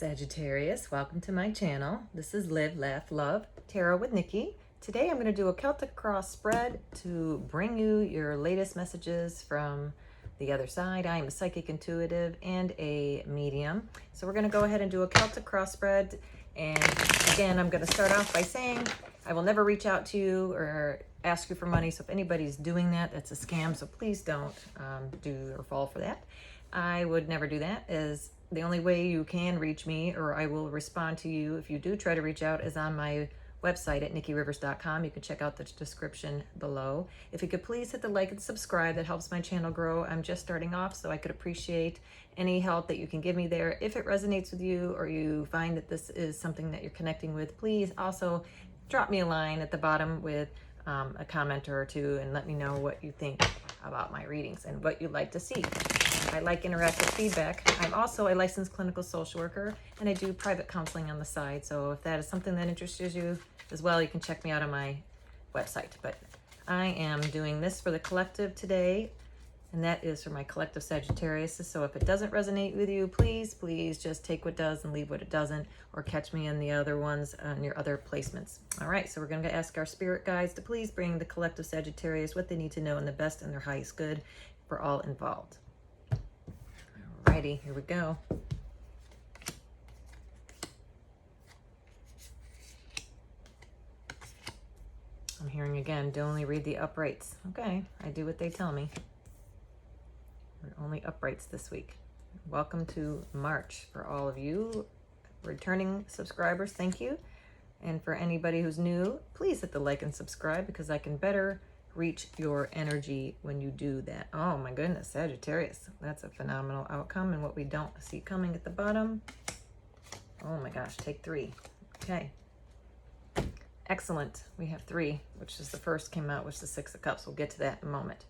Sagittarius, welcome to my channel. This is Live, Laugh, Love Tarot with Nikki. Today I'm going to do a Celtic cross spread to bring you your latest messages from the other side. I am a psychic intuitive and a medium. So we're going to go ahead and do a Celtic cross spread. And again, I'm going to start off by saying I will never reach out to you or ask you for money. So if anybody's doing that, that's a scam. So please don't do or fall for that. I would never do that. Is the only way you can reach me, or I will respond to you if you do try to reach out, is on my website at nikkirivers.com. You can check out the description below. If you could please hit the like and subscribe, that helps my channel grow. I'm just starting off, so I could appreciate any help that you can give me there. If it resonates with you or you find that this is something that you're connecting with, please also drop me a line at the bottom with a comment or two and let me know what you think about my readings and what you'd like to see. I like interactive feedback. I'm also a licensed clinical social worker, and I do private counseling on the side. So if that is something that interests you as well, you can check me out on my website. But I am doing this for the collective today, and that is for my collective Sagittarius. So if it doesn't resonate with you, please just take what does and leave what it doesn't, or catch me in the other ones on your other placements. All right, so we're going to ask our spirit guides to please bring the collective Sagittarius what they need to know in the best and their highest good for all involved. Alrighty, here we go. I'm hearing again, do only read the uprights. Okay, I do what they tell me. We're only uprights this week. Welcome to March for all of you returning subscribers. Thank you. And for anybody who's new, please hit the like and subscribe because I can better reach your energy when you do that. Oh my goodness, Sagittarius. That's a phenomenal outcome. And what we don't see coming at the bottom. Oh my gosh, take 3. Okay. Excellent. We have 3, which is the first came out, which is the 6 of Cups. We'll get to that in a moment.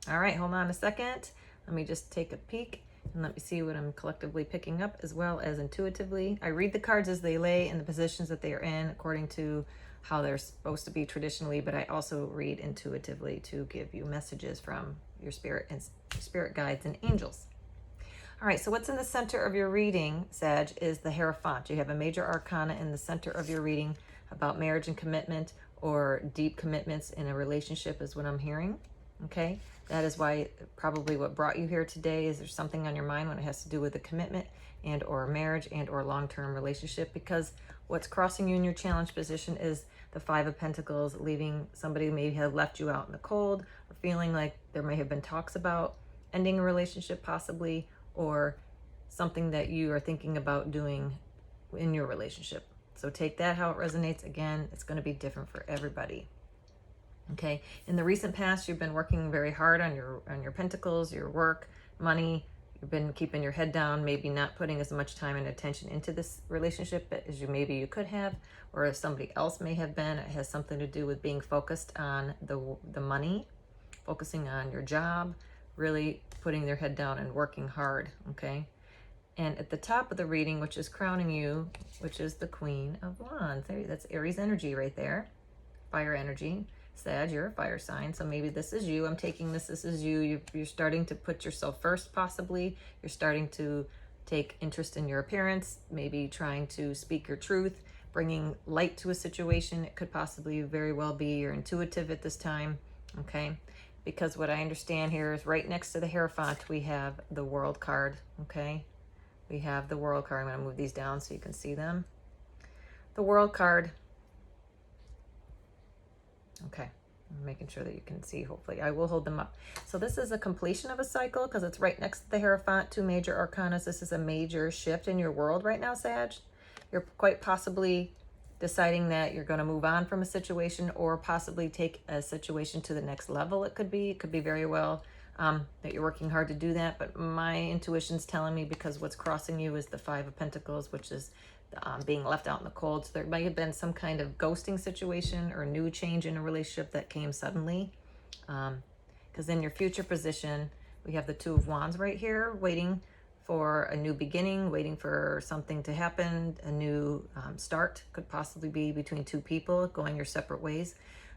All right, hold on a second. Let me just take a peek and let me see what I'm collectively picking up as well as intuitively. I read the cards as they lay in the positions that they are in according to how they're supposed to be traditionally, but I also read intuitively to give you messages from your spirit and spirit guides and angels. All right, so what's in the center of your reading, Sag, is the Hierophant. You have a major arcana in the center of your reading about marriage and commitment or deep commitments in a relationship is what I'm hearing, okay? That is why probably what brought you here today is there's something on your mind when it has to do with a commitment and or marriage and or long-term relationship, because what's crossing you in your challenge position is the 5 of Pentacles, leaving somebody who maybe have left you out in the cold, or feeling like there may have been talks about ending a relationship possibly, or something that you are thinking about doing in your relationship. So take that how it resonates. Again, it's going to be different for everybody. Okay. In the recent past, you've been working very hard on your pentacles, your work, money. You've been keeping your head down, maybe not putting as much time and attention into this relationship as maybe you could have, or if somebody else may have been. It has something to do with being focused on the money, focusing on your job, really putting their head down and working hard, okay? And at the top of the reading, which is crowning you, which is the Queen of Wands. That's Aries energy right there, fire energy. Sag, you're a fire sign, so maybe this is you. I'm taking this is you. You're starting to put yourself first, possibly. You're starting to take interest in your appearance, maybe trying to speak your truth, bringing light to a situation. It could possibly very well be you're intuitive at this time, okay? Because what I understand here is right next to the Hierophant, we have the World card, okay? We have the World card. I'm going to move these down so you can see them. The World card. Okay, I'm making sure that you can see, hopefully. I will hold them up. So this is a completion of a cycle because it's right next to the Hierophant, 2 major arcanas. This is a major shift in your world right now, Sag. You're quite possibly deciding that you're going to move on from a situation or possibly take a situation to the next level. It could be very well that you're working hard to do that. But my intuition's telling me, because what's crossing you is the 5 of Pentacles, which is being left out in the cold. So there might have been some kind of ghosting situation or new change in a relationship that came suddenly. Because in your future position, we have the 2 of Wands right here, waiting for a new beginning, waiting for something to happen. A new start could possibly be between 2 people going your separate ways,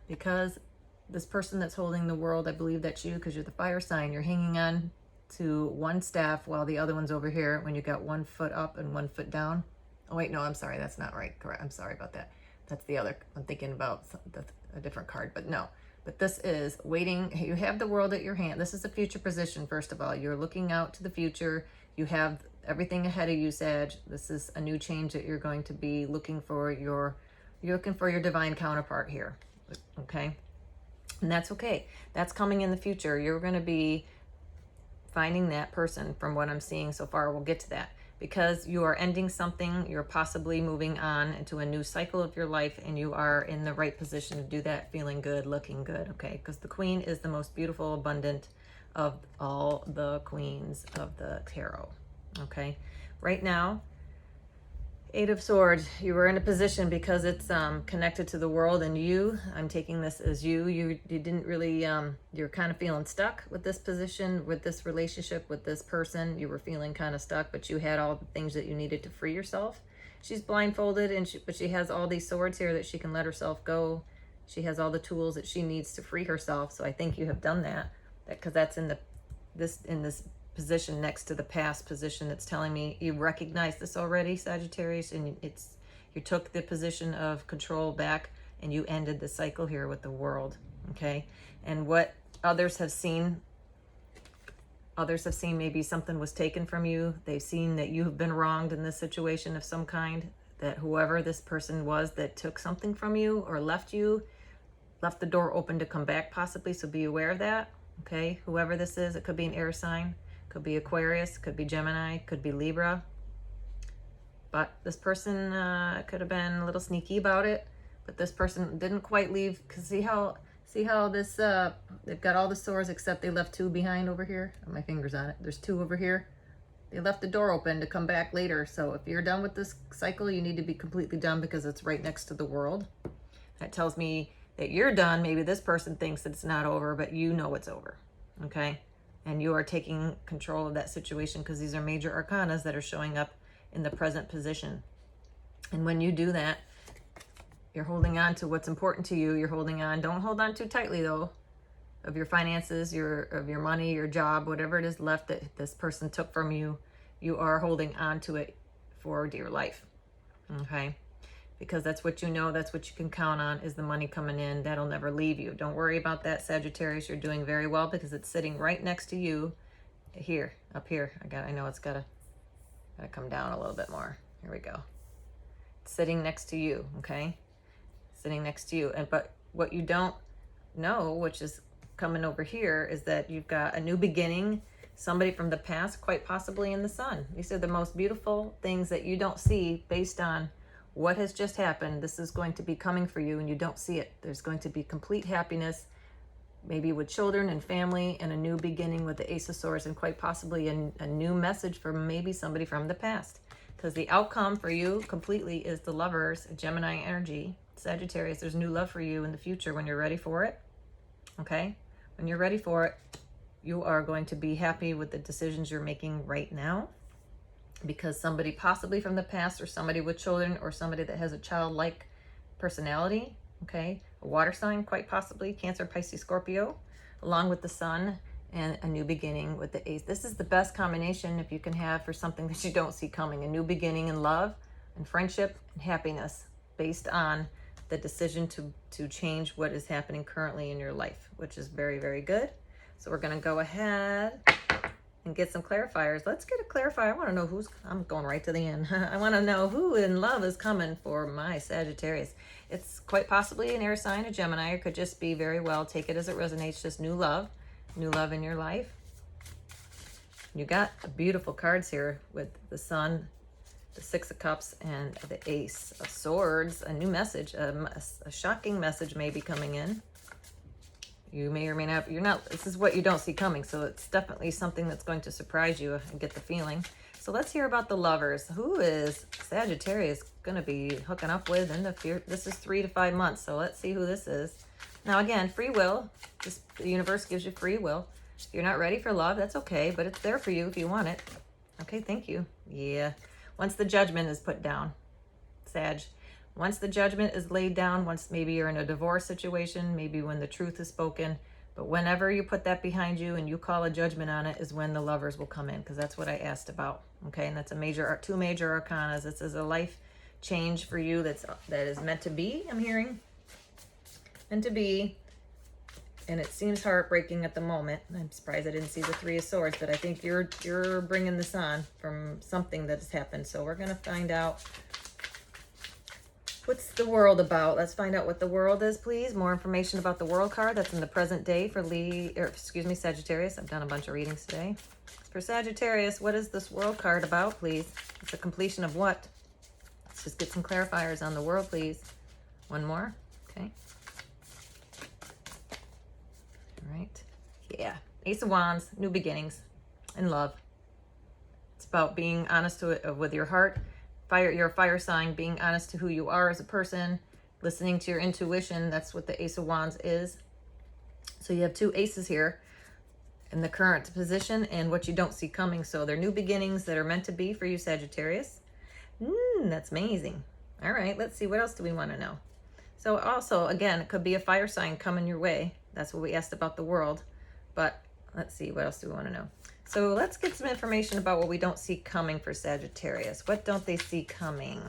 because this person that's holding the world, I believe that's you, because you're the fire sign. You're hanging on to one staff while the other one's over here when you got one foot up and one foot down. Oh, wait, no, I'm sorry. That's not right. Correct. I'm sorry about that. That's the other. I'm thinking about a different card, but no. But this is waiting. You have the world at your hand. This is a future position, first of all. You're looking out to the future. You have everything ahead of you, Sag. This is a new change that you're going to be looking for. You're looking for your divine counterpart here, okay? And that's okay. That's coming in the future. You're going to be finding that person from what I'm seeing so far. We'll get to that. Because you are ending something, you're possibly moving on into a new cycle of your life, and you are in the right position to do that, feeling good, looking good, okay? Because the Queen is the most beautiful, abundant of all the queens of the tarot, okay? Right now, Eight of Swords, you were in a position because it's connected to the world and you. I'm taking this as you didn't really, you're kind of feeling stuck with this position, with this relationship, with this person. You were feeling kind of stuck, but you had all the things that you needed to free yourself. She's blindfolded, but she has all these swords here that she can let herself go. She has all the tools that she needs to free herself. So I think you have done that, because that's in this position next to the past position. That's telling me you recognize this already, Sagittarius, and you took the position of control back and you ended the cycle here with the world, okay? And what others have seen maybe something was taken from you. They've seen that you have been wronged in this situation of some kind, that whoever this person was that took something from you or left the door open to come back possibly, so be aware of that, okay? Whoever this is, it could be an air sign, could be Aquarius, could be Gemini, could be Libra. But this person could have been a little sneaky about it. But this person didn't quite leave, because see how this, they've got all the swords except they left two behind over here. My finger's on it. There's two over here. They left the door open to come back later. So if you're done with this cycle, you need to be completely done, because it's right next to the world. That tells me that you're done. Maybe this person thinks that it's not over, but you know it's over, okay? And you are taking control of that situation, because these are major arcanas that are showing up in the present position. And when you do that, you're holding on to what's important to you. You're holding on. Don't hold on too tightly, though, of your finances, of your money, your job, whatever it is left that this person took from you. You are holding on to it for dear life, okay? Because that's what you know, that's what you can count on, is the money coming in. That'll never leave you. Don't worry about that, Sagittarius. You're doing very well, because it's sitting right next to you here, up here. I know it's gotta come down a little bit more. Here we go. It's sitting next to you, okay? Sitting next to you. But what you don't know, which is coming over here, is that you've got a new beginning, somebody from the past, quite possibly in the sun. These are the most beautiful things that you don't see based on what has just happened. This is going to be coming for you and you don't see it. There's going to be complete happiness, maybe with children and family, and a new beginning with the Ace of Swords, and quite possibly a new message from maybe somebody from the past. Because the outcome for you completely is the Lovers, Gemini energy. Sagittarius, there's new love for you in the future when you're ready for it, okay? When you're ready for it, you are going to be happy with the decisions you're making right now, because somebody possibly from the past, or somebody with children, or somebody that has a childlike personality, okay? A water sign, quite possibly, Cancer, Pisces, Scorpio, along with the sun, and a new beginning with the Ace. This is the best combination if you can have for something that you don't see coming. A new beginning in love and friendship and happiness, based on the decision to change what is happening currently in your life, which is very, very good. So we're going to go ahead and get some clarifiers. Let's get a clarifier. I want to know I'm going right to the end. I want to know who in love is coming for my Sagittarius. It's quite possibly an air sign, a Gemini, or could just be very well, take it as it resonates, just new love in your life. You got beautiful cards here with the Sun, the Six of Cups, and the Ace of Swords. A new message, a shocking message may be coming in. You may or may not, this is what you don't see coming, so it's definitely something that's going to surprise you, I get the feeling. So let's hear about the Lovers. Who is Sagittarius going to be hooking up with in the future? This is 3 to 5 months, so let's see who this is. Now again, free will. The universe gives you free will. If you're not ready for love, that's okay, but it's there for you if you want it. Okay, thank you. Yeah. Once the judgment is put down, Sag. Once the judgment is laid down, once maybe you're in a divorce situation, maybe when the truth is spoken, But whenever you put that behind you and you call a judgment on it is when the Lovers will come in, because that's what I asked about. Okay, and that's two major arcanas. This is a life change for you that is meant to be, I'm hearing. Meant to be. And it seems heartbreaking at the moment. I'm surprised I didn't see the Three of Swords, but I think you're bringing this on from something that has happened. So we're going to find out what's the world about. Let's find out what the world is, please. More information about the world card. That's in the present day for Sagittarius. I've done a bunch of readings today. For Sagittarius, what is this world card about, please? It's a completion of what? Let's just get some clarifiers on the world, please. One more. Okay. All right. Yeah. Ace of Wands, new beginnings, and love. It's about being honest with your heart. You're a fire sign, being honest to who you are as a person, listening to your intuition. That's what the Ace of Wands is. So you have two aces here in the current position and what you don't see coming. So they're new beginnings that are meant to be for you, Sagittarius. That's amazing. All right, let's see. What else do we want to know? So also, again, it could be a fire sign coming your way. That's what we asked about the world. But let's see. What else do we want to know? So let's get some information about what we don't see coming for Sagittarius. What don't they see coming?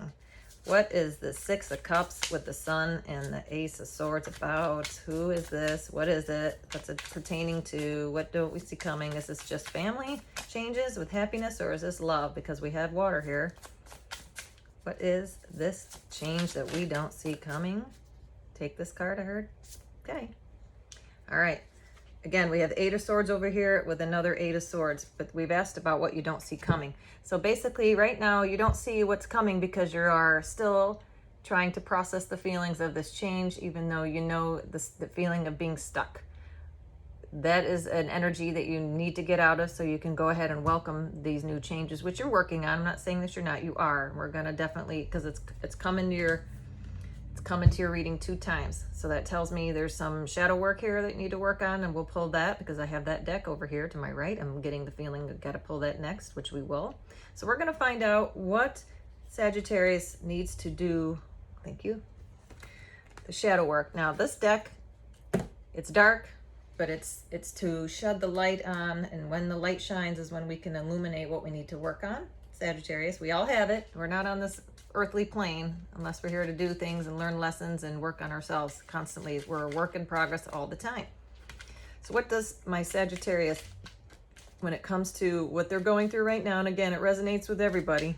What is the Six of Cups with the Sun and the Ace of Swords about? Who is this? What is it? What's it pertaining to? What don't we see coming? Is this just family changes with happiness, or is this love? Because we have water here. What is this change that we don't see coming? Take this card, I heard. Okay. All right. Again, we have Eight of Swords over here with another Eight of Swords, but we've asked about what you don't see coming. So basically, right now, you don't see what's coming because you are still trying to process the feelings of this change, even though you know the feeling of being stuck. That is an energy that you need to get out of so you can go ahead and welcome these new changes, which you're working on. I'm not saying that you're not. You are. We're going to definitely, because it's coming to your reading 2 times. So that tells me there's some shadow work here that you need to work on, and we'll pull that because I have that deck over here to my right. I'm getting the feeling I've got to pull that next, which we will. So we're going to find out what Sagittarius needs to do. Thank you. The shadow work. Now this deck, it's dark, but it's to shed the light on, and when the light shines is when we can illuminate what we need to work on. Sagittarius, we all have it. We're not on this earthly plane unless we're here to do things and learn lessons and work on ourselves constantly. We're a work in progress all the time. So what does my Sagittarius, when it comes to what they're going through right now, and again, it resonates with everybody.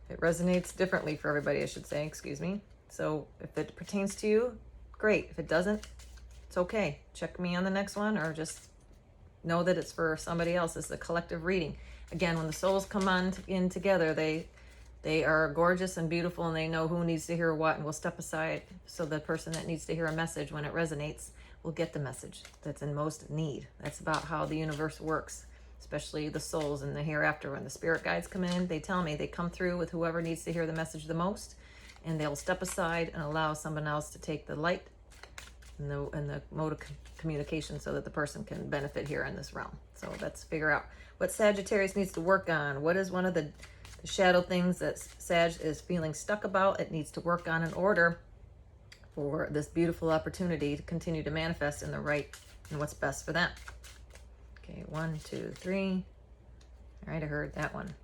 It resonates differently for everybody, I should say, excuse me. So if it pertains to you, great. If it doesn't, it's okay. Check me on the next one, or just know that it's for somebody else. It's a collective reading. Again, when the souls come in together, they are gorgeous and beautiful, and they know who needs to hear what, and will step aside so the person that needs to hear a message, when it resonates, will get the message that's in most need. That's about how the universe works, especially the souls in the hereafter. When the spirit guides come in, they tell me they come through with whoever needs to hear the message the most, and they'll step aside and allow someone else to take the light and the mode of communication so that the person can benefit here in this realm. So let's figure out what Sagittarius needs to work on. What is one of the shadow things that Sag is feeling stuck about? It needs to work on in order for this beautiful opportunity to continue to manifest in the right and what's best for them. Okay, 1, 2, 3. All right, I heard that one.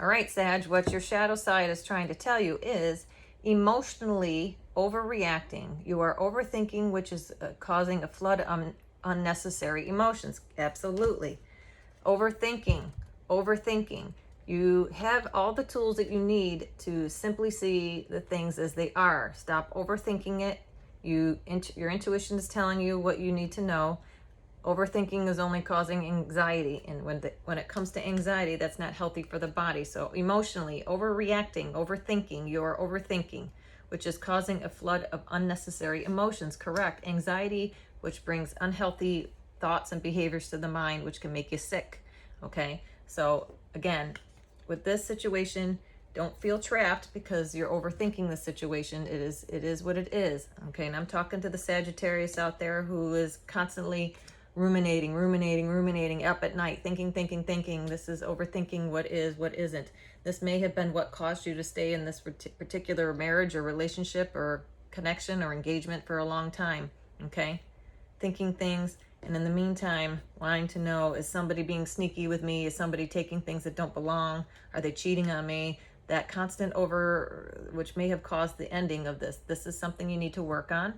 All right, Sag, what your shadow side is trying to tell you is emotionally overreacting. You are overthinking, which is causing a flood of unnecessary emotions. Absolutely. Overthinking. You have all the tools that you need to simply see the things as they are. Stop overthinking it. Your intuition is telling you what you need to know. Overthinking is only causing anxiety, and when it comes to anxiety, that's not healthy for the body. So emotionally, overreacting, overthinking, you're overthinking, which is causing a flood of unnecessary emotions. Correct. Anxiety, which brings unhealthy thoughts and behaviors to the mind, which can make you sick. Okay, so again, with this situation, don't feel trapped because you're overthinking the situation. It is what it is. Okay, and I'm talking to the Sagittarius out there who is constantly ruminating up at night, thinking. This is overthinking what is, what isn't. This may have been what caused you to stay in this particular marriage or relationship or connection or engagement for a long time. Okay, thinking things, and in the meantime, wanting to know, is somebody being sneaky with me? Is somebody taking things that don't belong? Are they cheating on me? That constant which may have caused the ending of this. This is something you need to work on.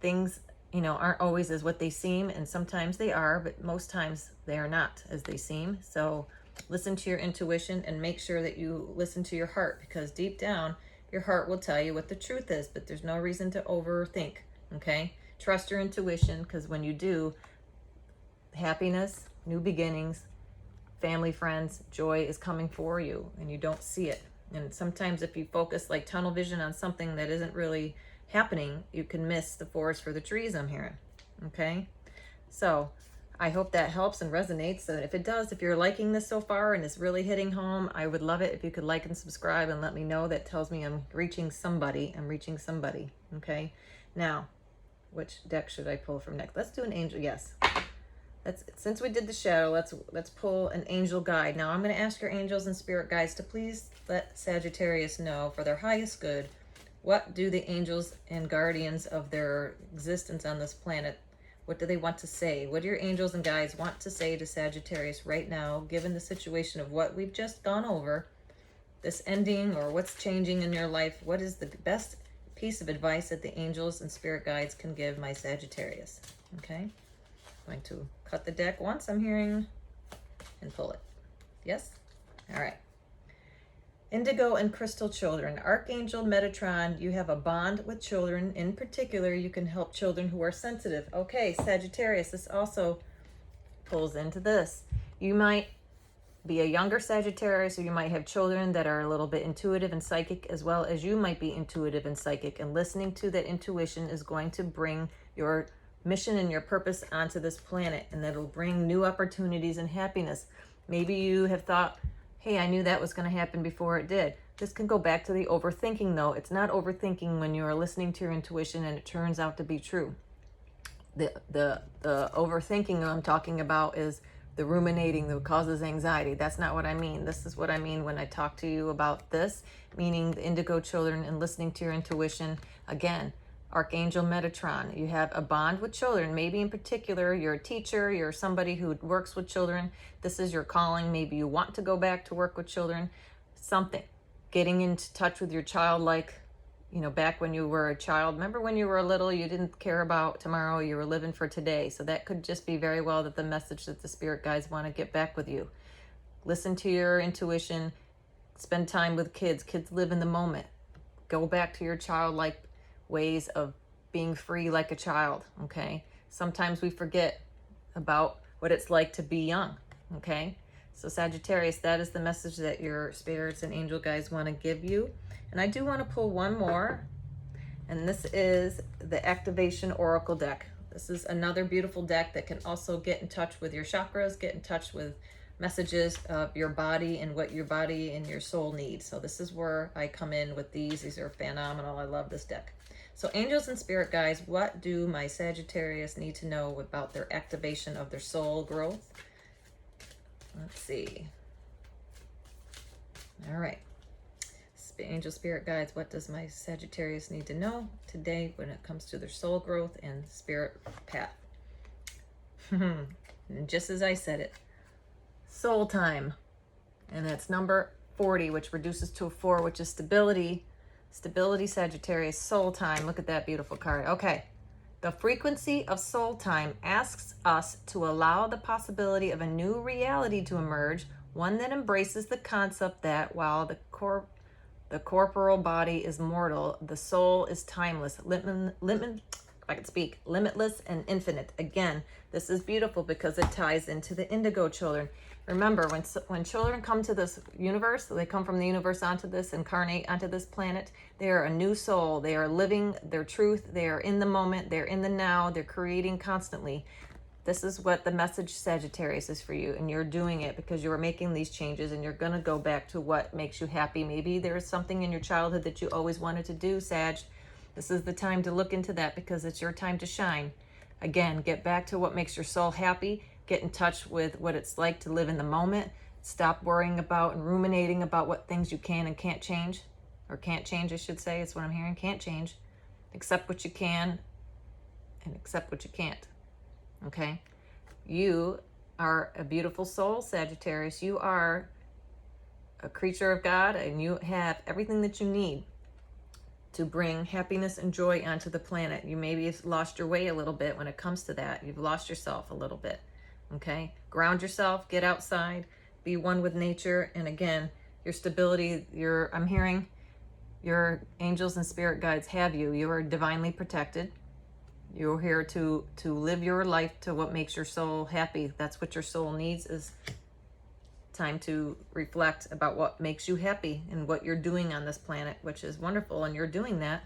Things, aren't always as what they seem, and sometimes they are, but most times they are not as they seem. So listen to your intuition and make sure that you listen to your heart, because deep down, your heart will tell you what the truth is, but there's no reason to overthink, okay? Trust your intuition, because when you do, happiness, new beginnings, family, friends, joy is coming for you, and you don't see it. And sometimes if you focus like tunnel vision on something that isn't really happening, you can miss the forest for the trees, I'm hearing, okay? So I hope that helps and resonates. And if it does, if you're liking this so far and it's really hitting home, I would love it if you could like and subscribe and let me know. That tells me I'm reaching somebody. Okay? Now, which deck should I pull from next? Let's do an angel. Yes. Since we did the shadow, let's pull an angel guide. Now I'm going to ask your angels and spirit guides to please let Sagittarius know, for their highest good, what do the angels and guardians of their existence on this planet, what do they want to say? What do your angels and guides want to say to Sagittarius right now, given the situation of what we've just gone over, this ending or what's changing in your life? What is the best piece of advice that the angels and spirit guides can give my Sagittarius? Okay, I'm going to cut the deck once, I'm hearing, and pull it. Yes? All right. Indigo and crystal children. Archangel Metatron, you have a bond with children. In particular, you can help children who are sensitive. Okay, Sagittarius, this also pulls into this. You might be a younger Sagittarius, or you might have children that are a little bit intuitive and psychic, as well as you might be intuitive and psychic. And listening to that intuition is going to bring your mission and your purpose onto this planet, and that'll bring new opportunities and happiness. Maybe you have thought, hey, I knew that was going to happen before it did. This can go back to the overthinking, though. It's not overthinking when you are listening to your intuition and it turns out to be true. The overthinking I'm talking about is the ruminating that causes anxiety. That's not what I mean. This is what I mean when I talk to you about this, meaning the indigo children and listening to your intuition. Again, Archangel Metatron, you have a bond with children. Maybe in particular, you're a teacher, you're somebody who works with children. This is your calling. Maybe you want to go back to work with children. Something. Getting into touch with your childlike, back when you were a child. Remember when you were little, you didn't care about tomorrow, you were living for today. So that could just be very well that the message that the spirit guides want to get back with you. Listen to your intuition. Spend time with kids. Kids live in the moment. Go back to your childlike ways of being free like a child, okay? Sometimes we forget about what it's like to be young, okay? So Sagittarius, that is the message that your spirits and angel guides want to give you. And I do want to pull one more, and this is the Activation Oracle deck. This is another beautiful deck that can also get in touch with your chakras, get in touch with messages of your body and what your body and your soul need. So this is where I come in with these. These are phenomenal. I love this deck. So angels and spirit guides, what do my Sagittarius need to know about their activation of their soul growth? Let's see. All right. Angel spirit guides, what does my Sagittarius need to know today when it comes to their soul growth and spirit path? And just as I said it, soul time. And that's number 40, which reduces to a 4, which is stability. Stability, Sagittarius, soul time. Look at that beautiful card. Okay. The frequency of soul time asks us to allow the possibility of a new reality to emerge, one that embraces the concept that while the corporal body is mortal, the soul is timeless, limitless and infinite. Again, this is beautiful because it ties into the indigo children. Remember, when children come to this universe, they come from the universe onto this, incarnate onto this planet, they are a new soul. They are living their truth. They are in the moment. They're in the now. They're creating constantly. This is what the message, Sagittarius, is for you. And you're doing it because you're making these changes, and you're going to go back to what makes you happy. Maybe there's something in your childhood that you always wanted to do, Sag. This is the time to look into that because it's your time to shine. Again, get back to what makes your soul happy. Get in touch with what it's like to live in the moment. Stop worrying about and ruminating about what things you can and can't change. Or can't change, I should say. It's what I'm hearing. Can't change. Accept what you can and accept what you can't. Okay? You are a beautiful soul, Sagittarius. You are a creature of God, and you have everything that you need to bring happiness and joy onto the planet. You maybe have lost your way a little bit when it comes to that. You've lost yourself a little bit. Okay? Ground yourself, get outside, be one with nature, and again, your stability, I'm hearing your angels and spirit guides have you. You are divinely protected. You're here to live your life to what makes your soul happy. That's what your soul needs, is time to reflect about what makes you happy and what you're doing on this planet, which is wonderful, and you're doing that.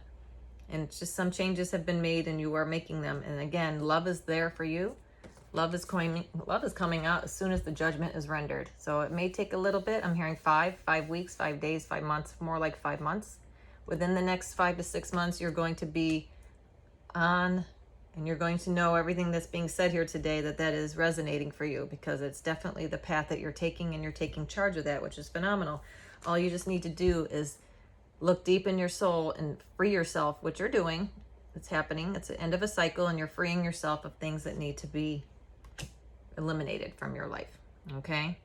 And it's just some changes have been made and you are making them. And again, love is there for you. Love is coming out as soon as the judgment is rendered. So it may take a little bit. I'm hearing 5 weeks, 5 days, 5 months, more like 5 months. Within the next 5 to 6 months, you're going to be on, and you're going to know everything that's being said here today, that is resonating for you, because it's definitely the path that you're taking, and you're taking charge of that, which is phenomenal. All you just need to do is look deep in your soul and free yourself, which you're doing. It's happening. It's the end of a cycle, and you're freeing yourself of things that need to be eliminated from your life. Okay?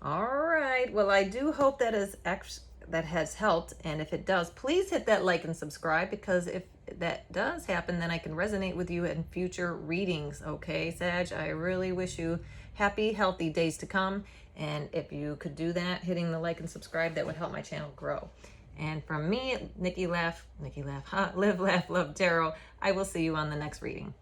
All right. Well, I do hope that has helped. And if it does, please hit that like and subscribe, because if that does happen, then I can resonate with you in future readings. Okay, Sag? I really wish you happy, healthy days to come. And if you could do that, hitting the like and subscribe, that would help my channel grow. And from me, Live, Laugh, Love Tarot, I will see you on the next reading.